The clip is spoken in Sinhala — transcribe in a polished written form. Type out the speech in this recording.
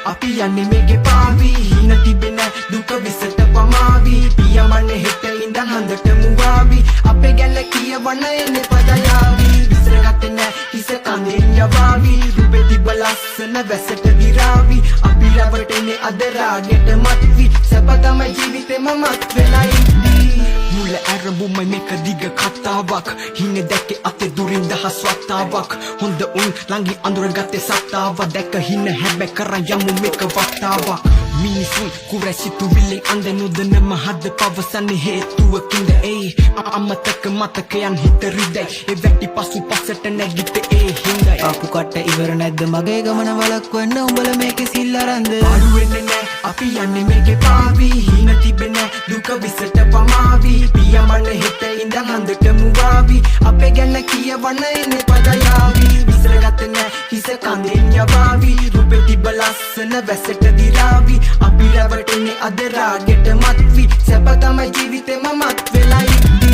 අපි යන්නේ මේකේ පාවි හින තිබෙන දුක විසට පමාවි පියමන්නේ හෙට ඉඳන් හඳට මුවාවි අපේ ගැල කියවන එන්නේ පදයාවි විසරගත්තේ නැ හිස කඳෙන් යවාවි රුපේ තිබ්බ ලස්සන වැසට දිරාවි අපි රවටෙන්නේ අද රාගෙට මත්වි සැප තමයි ජීවිතේම මත් වෙලා ඉන්නේ මුල ඇරඹුමයි මේක දිග කතාවක් හිනේ දැක්කේ අතේ දුරින් දහස් වතාවක් හොඳ උන් ළඟින් අඳුරගත්තේ සත්තාව දැක හින හැබැ කරන් යමු මේක වතාවක් මිනිසුන් කුරැසිතු විලෙන් අඳ නොදනම හද පවසන්නේ හේතුවකින්ද අමතක මතකයන් හිත රිදයි ඒ වැටි පසු පසට නැගිට ඒ හිඳයි ආපු කට ඉවර නැද්ද මගේ ගමන වලක්වන්න උඹල මේකේ සිල් අරන්ද අඩු වෙන්නේ නැ අපි යන්නේ මේකේ පාවි හින තිබෙන දුක විසට පමාවි පියමන්නේ හෙට ඉඳන් හඳට මුවාවි අපේ ගැන කියවන එන්නේ පදයාවි විසරගත්තේ නැ හිස කඳෙන් යවාවි රුපේ තිබ්බ ලස්සන වැසට දිරාවි අපි රැවටෙන්නේ අද රාගෙට මත්වි සැප තමයි ජීවිතේම මත් වෙලා ඉන්නේ